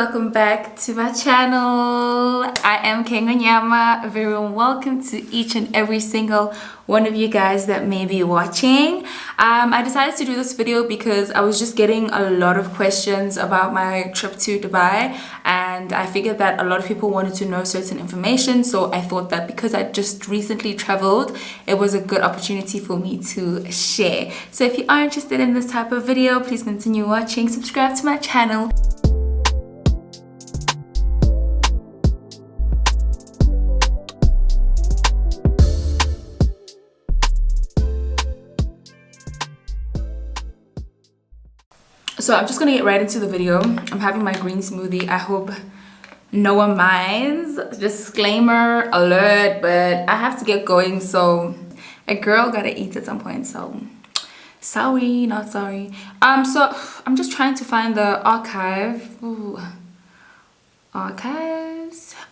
Welcome back to my channel. I am Ngonyama. A very warm welcome to each and every single one of you guys that may be watching. I decided to do this video because I was just getting a lot of questions about my trip to Dubai, and I figured that a lot of people wanted to know certain information, so I thought that because I just recently traveled, it was a good opportunity for me to share. So if you are interested in this type of video, please continue watching, subscribe to my channel. So I'm just gonna get right into the video. I'm having my green smoothie. I hope no one minds. Disclaimer alert, but I have to get going, so a girl gotta eat at some point, so sorry, not sorry. So I'm just trying to find the archives.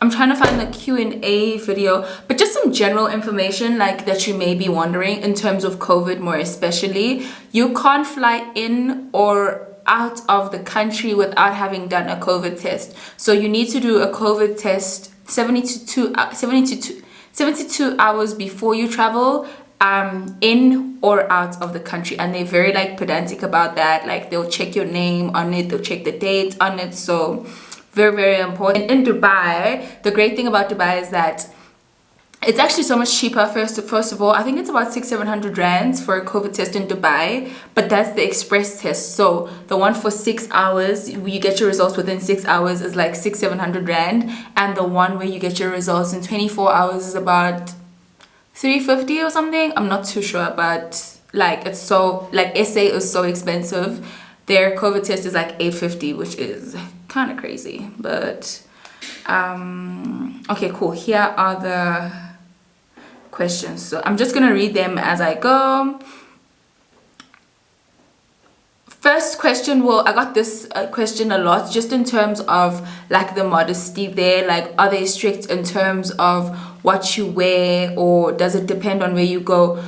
I'm trying to find the Q&A video, but just some general information like that you may be wondering in terms of COVID more especially. You can't fly in or out of the country without having done a COVID test. So you need to do a COVID test 72 hours before you travel, in or out of the country. And they're very like pedantic about that. Like they'll check your name on it, they'll check the date on it. So very, very important. In Dubai, the great thing about Dubai is that it's actually so much cheaper. First of all, I think it's about 600-700 rands for a COVID test in Dubai, but that's the express test. So the one for 6 hours, you get your results within 6 hours, is like 600-700 rand, and the one where you get your results in 24 hours is about 350 or something. I'm not too sure, but like it's so like SA is so expensive. Their COVID test is like 850, which is kind of crazy. But okay, cool. Here are the questions, so I'm just gonna read them as I go. First question, well, I got this question a lot just in terms of like the modesty there. Like, are they strict in terms of what you wear, or does it depend on where you go?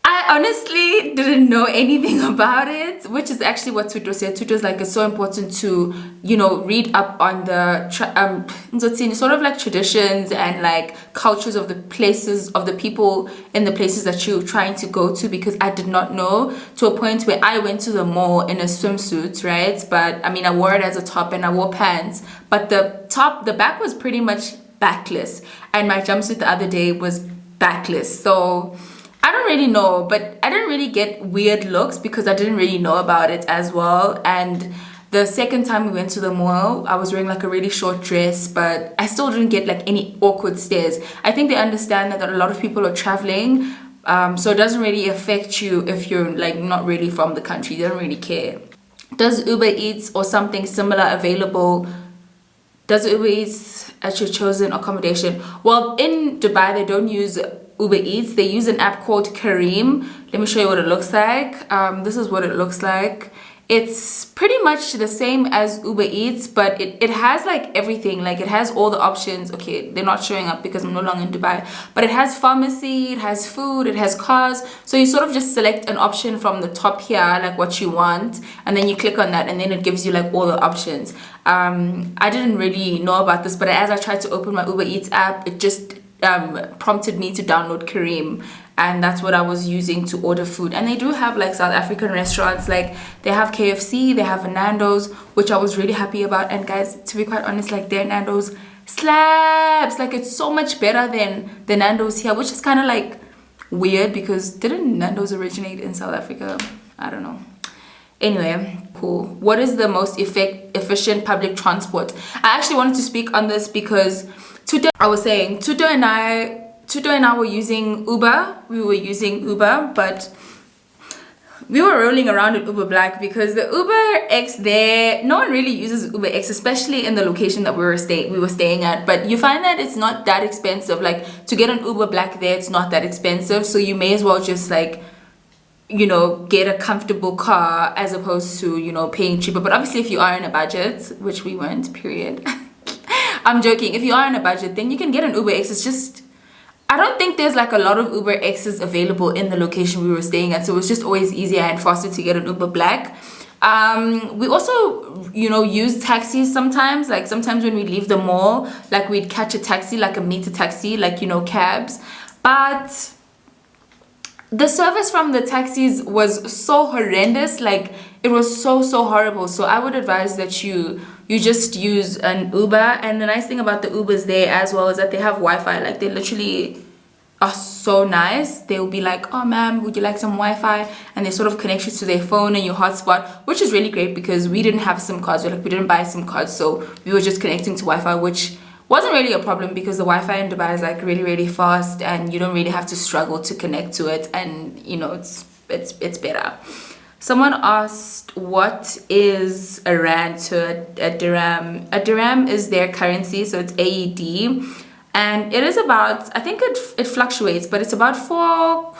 I honestly didn't know anything about it, which is actually what Tuto said. Tuto is like, it's so important to, you know, read up on the sort of like traditions and like cultures of the places, of the people in the places that you're trying to go to, because I did not know, to a point where I went to the mall in a swimsuit, right? But I mean, I wore it as a top and I wore pants, but the back was pretty much backless, and my jumpsuit the other day was backless. So I don't really know, but I didn't really get weird looks because I didn't really know about it as well. And the second time we went to the mall, I was wearing like a really short dress, but I still didn't get like any awkward stares. I think they understand that a lot of people are traveling, so it doesn't really affect you if you're like not really from the country. They don't really care. Does Uber Eats or something similar available? Does Uber Eats at your chosen accommodation? Well, in Dubai, they don't use Uber Eats. They use an app called Kareem. Let me show you what it looks like. This is what it looks like. It's pretty much the same as Uber Eats, but it has like everything. Like it has all the options. Okay, they're not showing up because I'm no longer in Dubai, but it has pharmacy, it has food, it has cars. So you sort of just select an option from the top here, like what you want, and then you click on that, and then it gives you like all the options. I didn't really know about this, but as I tried to open my Uber Eats app, it just prompted me to download Kareem, and that's what I was using to order food. And they do have like South African restaurants, like they have KFC, they have Nando's, which I was really happy about. And guys, to be quite honest, like their Nando's slaps. Like it's so much better than the Nando's here, which is kind of like weird because didn't Nando's originate in South Africa? I don't know. Anyway, cool. What is the most efficient public transport? I actually wanted to speak on this because today I was saying Tuto and I were using Uber. We were using Uber, but we were rolling around in Uber Black because the Uber X there, no one really uses Uber X, especially in the location that we were staying at. But you find that it's not that expensive. Like to get an Uber Black there, it's not that expensive. So you may as well just like, you know, get a comfortable car as opposed to, you know, paying cheaper. But obviously if you are in a budget, which we weren't, period. I'm joking. If you are in a budget, then you can get an Uber X. It's just, I don't think there's like a lot of Uber X's available in the location we were staying at. So it was just always easier and faster to get an Uber Black. We also, use taxis sometimes. Like sometimes when we leave the mall, like we'd catch a taxi, like a meter taxi, like, cabs. But the service from the taxis was so horrendous. Like it was so horrible. So I would advise that you just use an Uber. And the nice thing about the Ubers there as well is that they have Wi-Fi. Like they literally are so nice. They'll be like, oh ma'am, would you like some Wi-Fi? And they sort of connect you to their phone and your hotspot, which is really great because we didn't have SIM cards. We didn't buy SIM cards, so we were just connecting to Wi-Fi, which wasn't really a problem because the Wi-Fi in Dubai is like really fast and you don't really have to struggle to connect to it, and it's better. Someone asked, what is a rand to a dirham? A dirham is their currency, so it's AED. And it is about, I think it fluctuates, but it's about 4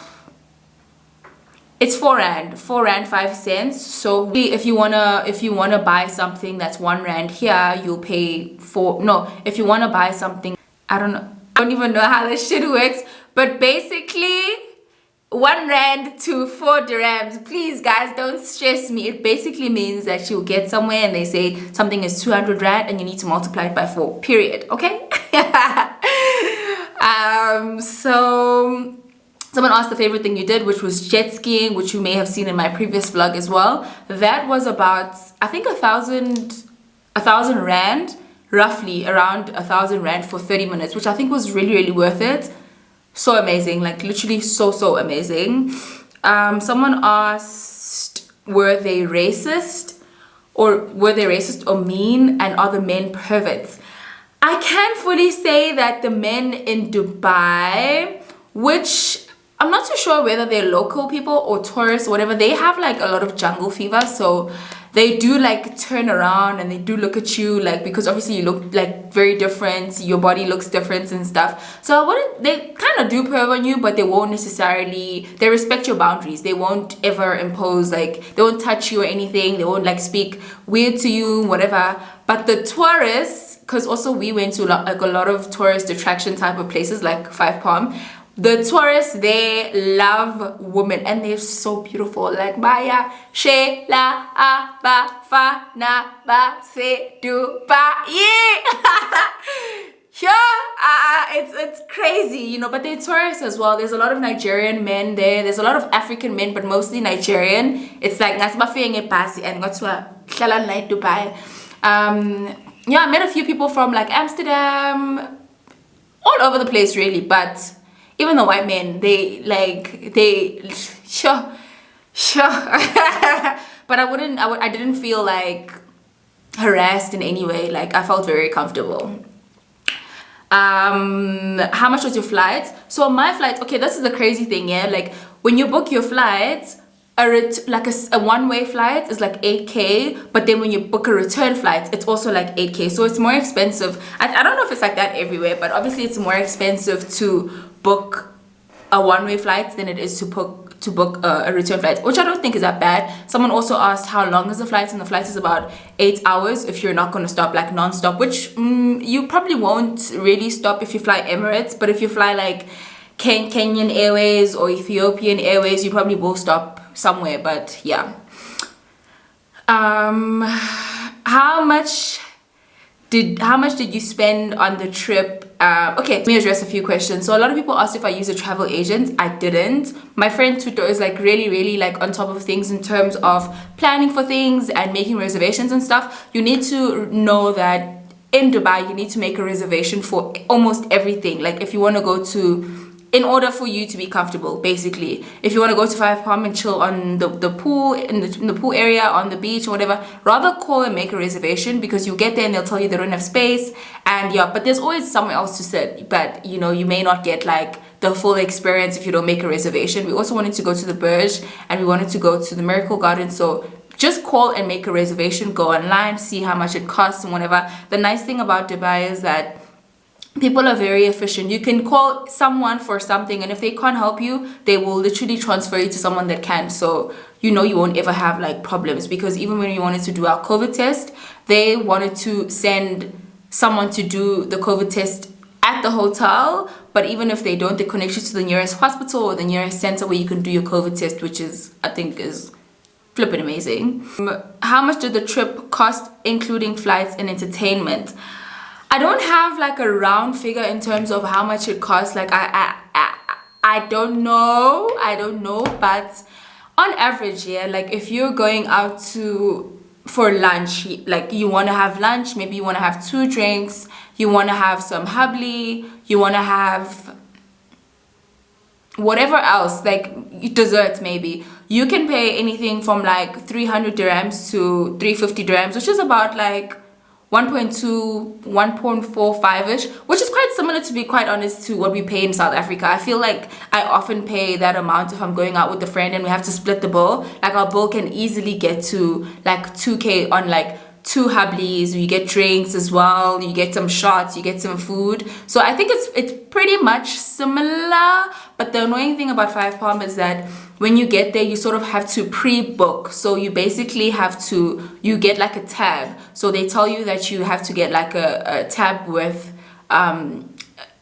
rand, 5 cents. So if you wanna buy something that's 1 rand here, you'll pay if you wanna buy something, I don't even know how this shit works, but basically 1 rand to 4 dirhams. Please guys, don't stress me. It basically means that you'll get somewhere and they say something is 200 rand and you need to multiply it by 4, period. Okay. So someone asked the favorite thing you did, which was jet skiing, which you may have seen in my previous vlog as well. That was about, I think, 1,000 rand, roughly around 1,000 rand for 30 minutes, which I think was really worth it. So amazing, like literally so amazing. Someone asked, were they racist or mean, and are the men perverts? I can't fully say that the men in Dubai, which I'm not too sure whether they're local people or tourists or whatever, they have like a lot of jungle fever, so they do like turn around and they do look at you, like, because obviously you look like very different, your body looks different and stuff. So they kind of do perv on you, but they won't necessarily, they respect your boundaries. They won't ever impose, like, they won't touch you or anything. They won't like speak weird to you, whatever. But the tourists, because also we went to like a lot of tourist attraction type of places like Five Palm, the tourists, they love women and they're so beautiful. Like Maya, She, La, A, Ba, Fa, Na, Ba, Se, Du, Ba, Ye. Yeah, it's crazy, but they're tourists as well. There's a lot of Nigerian men there. There's a lot of African men, but mostly Nigerian. It's like Nasbafing Pasi and Gotswa, Shalan Night Dubai. Yeah, I met a few people from like Amsterdam, all over the place really, but even the white men, sure. But I didn't feel like harassed in any way. Like I felt very comfortable. How much was your flight? So my flight, okay, this is the crazy thing, yeah. Like when you book your flight, a one-way flight is like 8K, but then when you book a return flight, it's also like 8K. So it's more expensive. I don't know if it's like that everywhere, but obviously it's more expensive to book a one-way flight than it is to book a return flight, which I don't think is that bad. Someone also asked how long is the flight, and the flight is about 8 hours if you're not going to stop like non-stop, which you probably won't really stop if you fly Emirates, but if you fly like Kenyan Airways or Ethiopian Airways, you probably will stop somewhere. But yeah, how much did you spend on the trip? Okay, let me address a few questions. So a lot of people asked if I use a travel agent. I didn't. My friend Tuto is like really like on top of things in terms of planning for things and making reservations and stuff. You need to know that in Dubai you need to make a reservation for almost everything. Like if you want to go to, in order for you to be comfortable, basically. If you want to go to Five Palm and chill on the pool, in the pool area, on the beach or whatever, rather call and make a reservation, because you get there and they'll tell you they don't have space. And yeah, but there's always somewhere else to sit. But you may not get like the full experience if you don't make a reservation. We also wanted to go to the Burj and we wanted to go to the Miracle Garden. So just call and make a reservation, go online, see how much it costs and whatever. The nice thing about Dubai is that people are very efficient. You can call someone for something, and if they can't help you, they will literally transfer you to someone that can. So you won't ever have like problems, because even when we wanted to do our COVID test, they wanted to send someone to do the COVID test at the hotel, but even if they don't, they connect you to the nearest hospital or the nearest center where you can do your COVID test, which is, I think, is flipping amazing. How much did the trip cost, including flights and entertainment? I don't have like a round figure in terms of how much it costs. Like I don't know, but on average, yeah, like if you're going out for lunch, like you want to have lunch, maybe you want to have 2 drinks, you want to have some hubbly, you want to have whatever else, like desserts maybe, you can pay anything from like 300 dirhams to 350 dirhams, which is about like 1.2 1.45ish, which is quite similar, to be quite honest, to what we pay in South Africa. I feel like I often pay that amount if I'm going out with a friend and we have to split the bill. Like our bill can easily get to like 2k on like 2 hubblies. You get drinks as well, you get some shots, you get some food. So I think it's pretty much similar. But the annoying thing about 5 Palm is that when you get there, you sort of have to pre-book. So you basically you get like a tab. So they tell you that you have to get like a tab with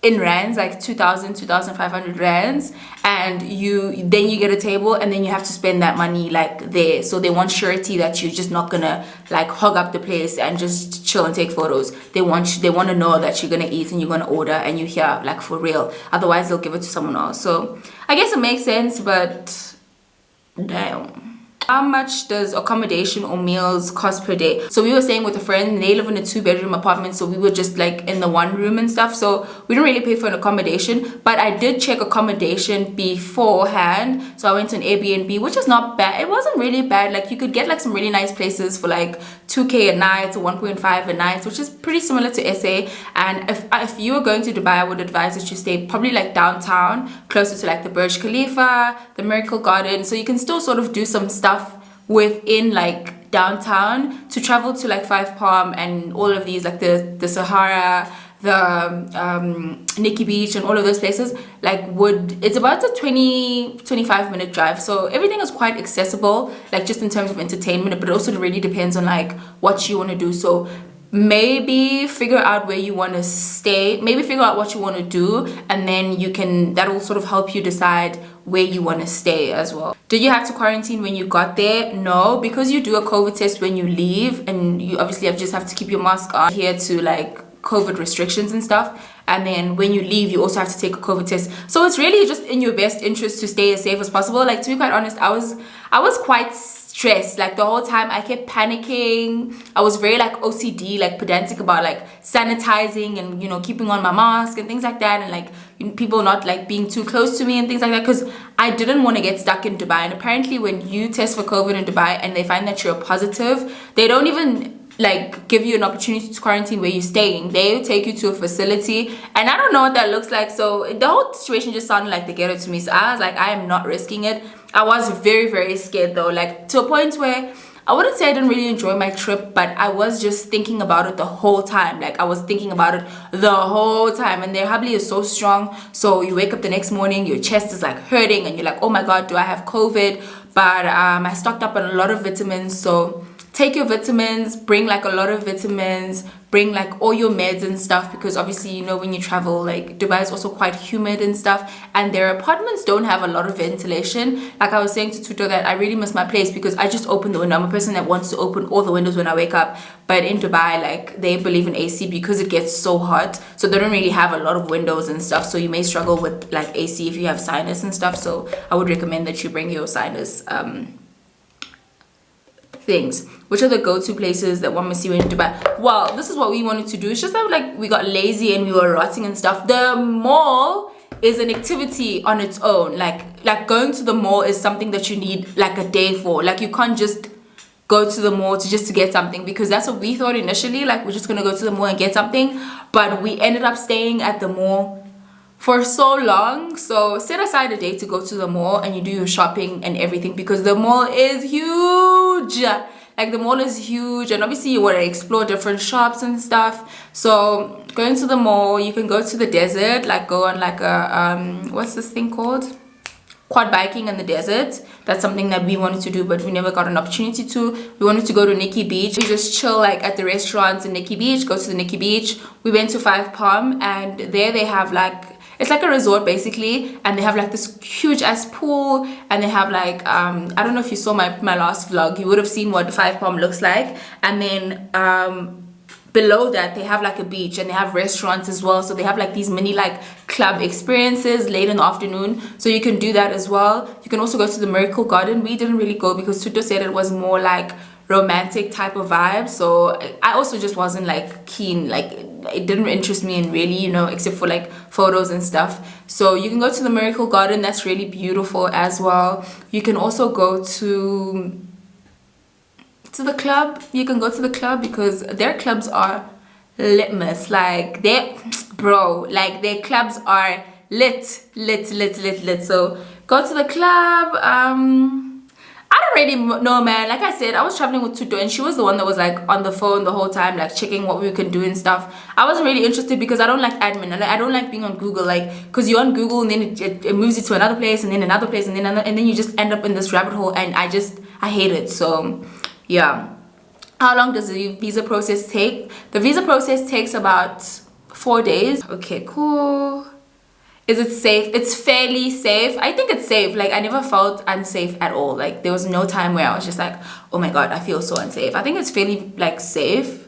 in rands, like 2,500 rands, and then you get a table, and then you have to spend that money like there. So they want surety that you're just not gonna like hog up the place and just chill and take photos. They want to know that you're gonna eat and you're gonna order and you're here like for real. Otherwise they'll give it to someone else. So I guess it makes sense, but damn. How much does accommodation or meals cost per day? So we were staying with a friend, they live in a 2-bedroom apartment, so we were just like in the 1 room and stuff, so we didn't really pay for an accommodation. But I did check accommodation beforehand, so I went to an Airbnb, which is not bad. It wasn't really bad. Like you could get like some really nice places for like 2k a night or 1.5 a night, which is pretty similar to SA. And if you were going to Dubai, I would advise that you stay probably like downtown, closer to like the Burj Khalifa, the Miracle Garden, so you can still sort of do some stuff within like downtown. To travel to like 5 Palm and all of these, like the Sahara, the Nikki Beach and all of those places, like it's about a 20-25 minute drive. So everything is quite accessible, like just in terms of entertainment, but it also really depends on like what you want to do. So maybe figure out where you want to stay, maybe figure out what you want to do, and then that will sort of help you decide where you want to stay as well. Did you have to quarantine when you got there? No, because you do a COVID test when you leave, and you obviously just have to keep your mask on here to like COVID restrictions and stuff. And then when you leave, you also have to take a COVID test. So it's really just in your best interest to stay as safe as possible. Like, to be quite honest, I was quite stressed. Like the whole time I kept panicking. I was very like OCD, like pedantic about like sanitizing and, you know, keeping on my mask and things like that, and like people not like being too close to me and things like that, because I didn't want to get stuck in Dubai. And apparently when you test for COVID in Dubai and they find that you're positive, they don't even like give you an opportunity to quarantine where you're staying. They take you to a facility, and I don't know what that looks like. So the whole situation just sounded like the ghetto to me. So I was like, I am not risking it. I was very, very scared though, like to a point where I wouldn't say I didn't really enjoy my trip, but I was just thinking about it the whole time. Like I was thinking about it the whole time. And their hubbly is so strong, so you wake up the next morning, your chest is like hurting and you're like, oh my god, do I have COVID? But I stocked up on a lot of vitamins, so take your vitamins, bring like a lot of vitamins, bring like all your meds and stuff, because obviously, you know, when you travel, like Dubai is also quite humid and stuff, and their apartments don't have a lot of ventilation. Like I was saying to Tuto that I really miss my place because I just open the window. I'm a person that wants to open all the windows when I wake up, but in Dubai, like they believe in AC because it gets so hot, so they don't really have a lot of windows and stuff, so you may struggle with like AC if you have sinus and stuff. So I would recommend that you bring your sinus things. Which are the go-to places that one must see when in Dubai? Well, this is what we wanted to do. It's just that like we got lazy and we were rotting and stuff. The mall is an activity on its own. Like going to the mall is something that you need like a day for. Like you can't just go to the mall to get something, because that's what we thought initially. Like we're just gonna go to the mall and get something, but we ended up staying at the mall for so long. So set aside a day to go to the mall and you do your shopping and everything, because the mall is huge. Like the mall is huge, and obviously you want to explore different shops and stuff. So going to the mall, you can go to the desert, like go on like a what's this thing called, quad biking in the desert. That's something that we wanted to do, but we never got an opportunity to. We wanted to go to Nikki Beach. We just chill like at the restaurants in Nikki Beach, go to the Nikki Beach. We went to 5 Palm, and there they have like, it's like a resort basically, and they have like this huge ass pool, and they have like I don't know if you saw my last vlog, you would have seen what 5 Palm looks like. And then below that they have like a beach, and they have restaurants as well, so they have like these mini like club experiences late in the afternoon, so you can do that as well. You can also go to the Miracle Garden. We didn't really go because Tuto said it was more like romantic type of vibe, so I also just wasn't like keen, like it didn't interest me in really, you know, except for like photos and stuff. So you can go to the Miracle Garden, that's really beautiful as well. You can also go to the club. You can go to the club because their clubs are litmus, like their clubs are lit. So go to the club. I don't really know, man. Like I said, I was traveling with Tuto, and she was the one that was like on the phone the whole time, like checking what we can do and stuff. I wasn't really interested because I don't like admin. I don't like being on Google, like, because you're on Google and then it moves you to another place and then another place and then another, and then you just end up in this rabbit hole, and I hate it. So yeah. How long does the visa process take? The visa process takes about 4 days. Okay, cool. Is it safe? It's fairly safe. I think it's safe. Like, I never felt unsafe at all. Like, there was no time where I was just like, oh my god, I feel so unsafe. I think it's fairly like safe.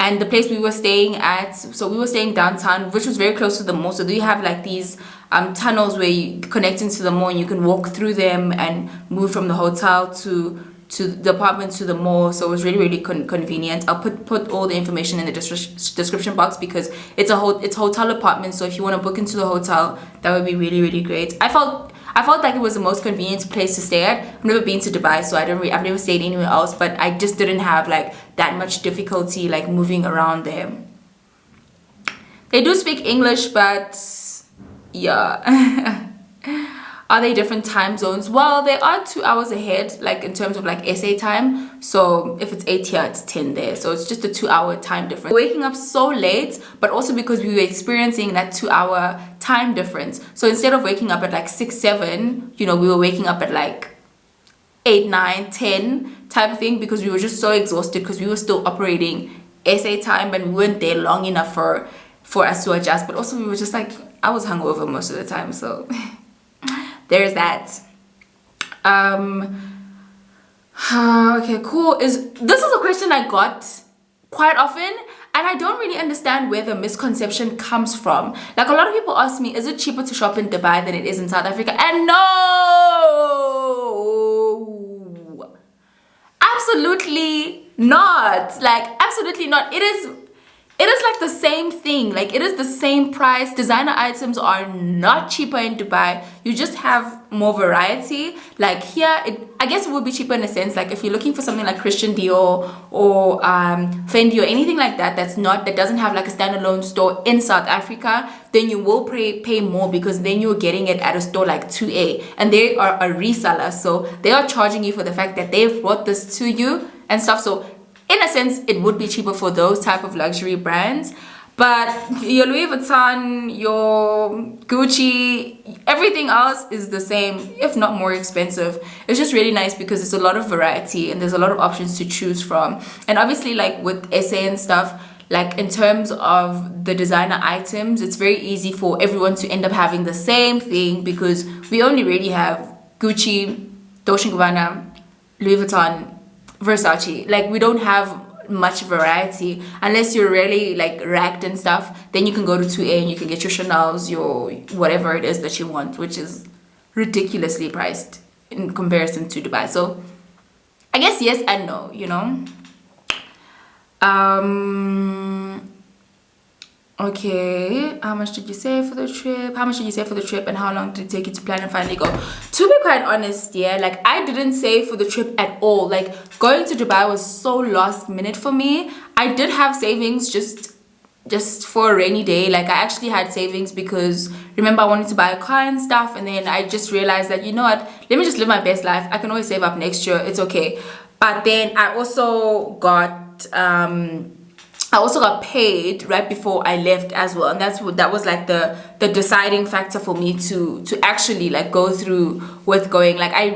And the place we were staying at, so we were staying downtown, which was very close to the mall. So they have like these tunnels where you connect into the mall, and you can walk through them and move from the hotel to the apartment to the mall. So it was really convenient. I'll put all the information in the description box because it's hotel apartment. So if you want to book into the hotel, that would be really great. I felt like it was the most convenient place to stay at. I've never been to Dubai, so I've never stayed anywhere else, but I just didn't have like that much difficulty like moving around there. They do speak English, but yeah. Are they different time zones? Well, they are 2 hours ahead, like in terms of like SA time. So if it's 8 here, it's 10 there. So it's just a 2-hour time difference. We're waking up so late, but also because we were experiencing that 2-hour time difference. So instead of waking up at like 6, 7, you know, we were waking up at like 8, 9, 10 type of thing, because we were just so exhausted because we were still operating SA time and we weren't there long enough for us to adjust. But also we were just like, I was hungover most of the time, so there's that. Okay, cool. This is a question I got quite often, and I don't really understand where the misconception comes from. Like, a lot of people ask me, is it cheaper to shop in Dubai than it is in South Africa? And no, absolutely not. Like, absolutely not. It is like the same thing. Like, it is the same price. Designer items are not cheaper in Dubai. You just have more variety. Like here, I guess it would be cheaper in a sense. Like if you're looking for something like Christian Dior or Fendi or anything like that, that doesn't have like a standalone store in South Africa, then you will pay more, because then you're getting it at a store like 2A, and they are a reseller, so they are charging you for the fact that they've brought this to you and stuff. So in a sense, it would be cheaper for those type of luxury brands. But your Louis Vuitton, your Gucci, everything else is the same, if not more expensive. It's just really nice because there's a lot of variety and there's a lot of options to choose from. And obviously, like with SA and stuff, like in terms of the designer items, it's very easy for everyone to end up having the same thing, because we only really have Gucci, Dolce & Gabbana, Louis Vuitton, Versace. Like, we don't have much variety unless you're really like racked and stuff. Then you can go to 2A and you can get your Chanel's, your whatever it is that you want, which is ridiculously priced in comparison to Dubai. So I guess yes and no, you know. Okay, how much did you save for the trip? How much did you save for the trip, and how long did it take you to plan and finally go? To be quite honest, yeah, like I didn't save for the trip at all. Like, going to Dubai was so last minute for me. I did have savings just for a rainy day. Like, I actually had savings because, remember, I wanted to buy a car and stuff, and then I just realized that, you know what, let me just live my best life. I can always save up next year, it's okay. But then I also got paid right before I left as well, and that was like the deciding factor for me to actually like go through with going. Like, I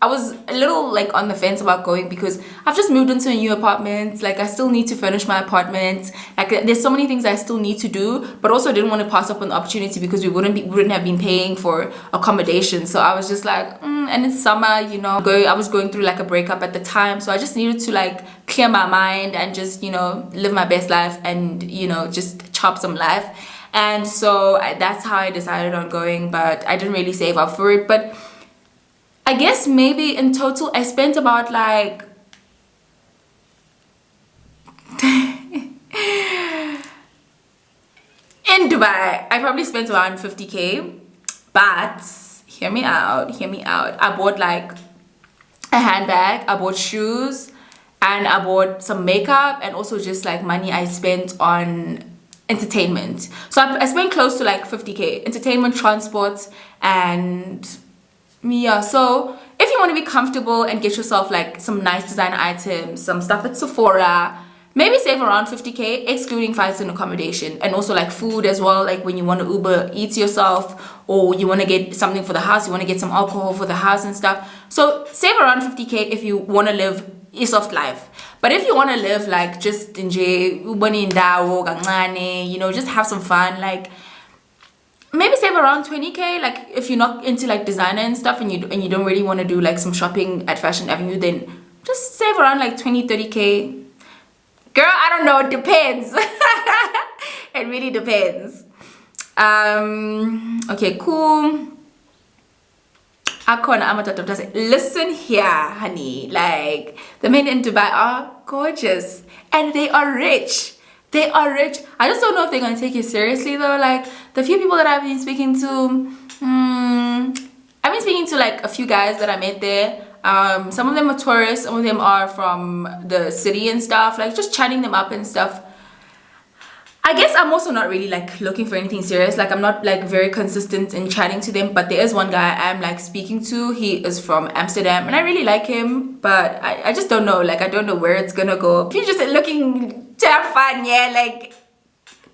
I was a little like on the fence about going because I've just moved into a new apartment. Like I still need to furnish my apartment. Like there's so many things I still need to do, but also didn't want to pass up on the opportunity because we wouldn't have been paying for accommodation. So I was just like, and it's summer, you know. I was going through like a breakup at the time, so I just needed to like clear my mind and just, you know, live my best life and, you know, just chop some life. And so that's how I decided on going, but I didn't really save up for it. But I guess maybe in total I spent about like in Dubai I probably spent around 50k. But hear me out, I bought like a handbag, I bought shoes, and I bought some makeup, and also just like money I spent on entertainment. So I spent close to like 50k entertainment, transport, and yeah. So if you want to be comfortable and get yourself like some nice designer items, some stuff at Sephora, maybe save around 50k excluding flights and accommodation, and also like food as well. Like when you want to Uber eat yourself, or you want to get something for the house, you want to get some alcohol for the house and stuff. So save around 50k if you want to live a soft life. But if you want to live like just enjoy ubani indawo kancane, you know, just have some fun, like maybe save around 20k. Like if you're not into like designer and stuff, and you don't really want to do like some shopping at Fashion Avenue, then just save around like 20-30k. Girl, I don't know, it depends. It really depends. Okay, cool. Listen here, honey, like the men in Dubai are gorgeous and they are rich. I just don't know if they're gonna take you seriously though. Like the few people that I've been speaking to, I've been speaking to like a few guys that I met there. Some of them are tourists, some of them are from the city and stuff, like just chatting them up and stuff. I guess I'm also not really like looking for anything serious. Like I'm not like very consistent in chatting to them, but there is one guy I'm like speaking to. He is from Amsterdam and I really like him, but I just don't know. Like I don't know where it's gonna go. If you're just looking to have fun, yeah, like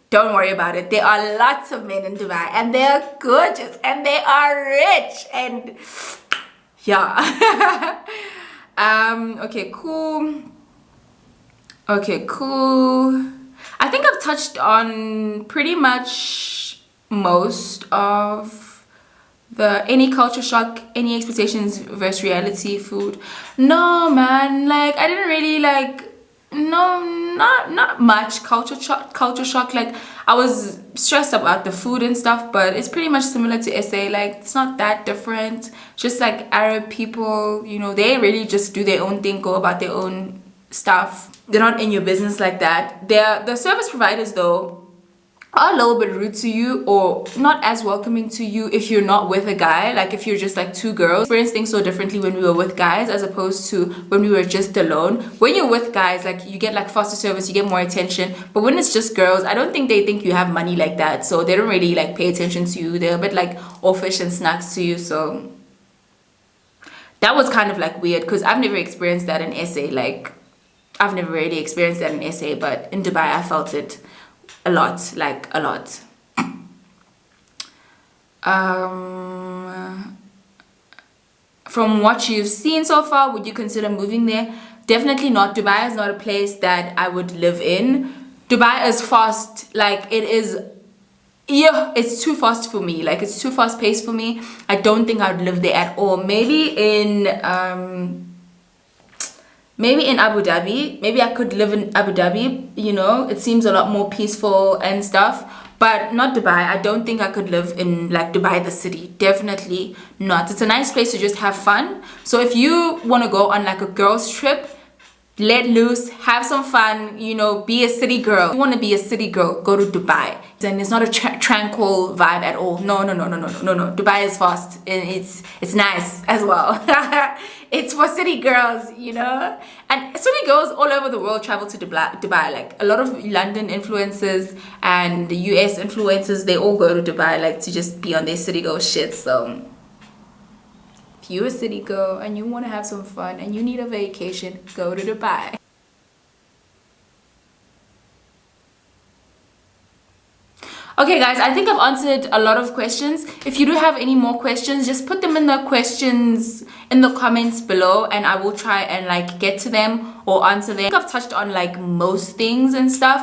don't worry about it. There are lots of men in Dubai and they're gorgeous and they are rich and yeah. Okay, cool. I think I've touched on pretty much most of the any culture shock, any expectations versus reality, food. No man, like I didn't really like, no, not much culture shock. Like I was stressed about the food and stuff, but it's pretty much similar to SA. Like it's not that different. Just like Arab people, you know, they really just do their own thing, go about their own stuff. They're not in your business like that. The service providers though are a little bit rude to you or not as welcoming to you if you're not with a guy. Like if you're just like two girls, experience things so differently when we were with guys as opposed to when we were just alone. When you're with guys, like you get like faster service, you get more attention, but when it's just girls, I don't think they think you have money like that, so they don't really like pay attention to you. They're a bit like offish and snacks to you. So that was kind of like weird because I've never experienced that in SA. Like I've never really experienced that in SA, but in Dubai I felt it a lot, like a lot. From what you've seen so far, would you consider moving there? Definitely not. Dubai is not a place that I would live in. Dubai is fast, like it is, yeah, it's too fast for me. Like it's too fast paced for me. I don't think I would live there at all. Maybe in Abu Dhabi. Maybe I could live in Abu Dhabi, you know, it seems a lot more peaceful and stuff, but not Dubai. I don't think I could live in like Dubai the city. Definitely not. It's a nice place to just have fun. So if you want to go on like a girls trip, let loose, have some fun, you know, be a city girl. If you want to be a city girl, go to Dubai. And it's not a tranquil vibe at all. No. Dubai is fast and it's nice as well. It's for city girls, you know. And city girls all over the world travel to Dubai. Like a lot of London influencers and the US influencers, they all go to Dubai like to just be on their city girl shit. So if you're a city girl and you want to have some fun and you need a vacation, go to Dubai. Okay guys, I think I've answered a lot of questions. If you do have any more questions, just put them in the questions in the comments below and I will try and like get to them or answer them. I think I've touched on like most things and stuff.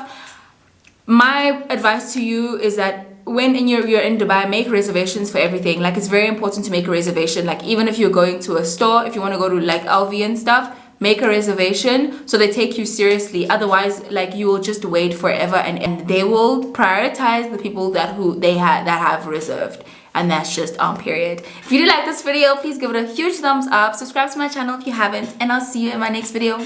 My advice to you is that when you're in Dubai, make reservations for everything. Like, it's very important to make a reservation. Like, even if you're going to a store, if you want to go to like LV and stuff, make a reservation so they take you seriously. Otherwise, like, you will just wait forever and they will prioritize the people that have reserved. And that's just period. If you do like this video, please give it a huge thumbs up, subscribe to my channel if you haven't, and I'll see you in my next video.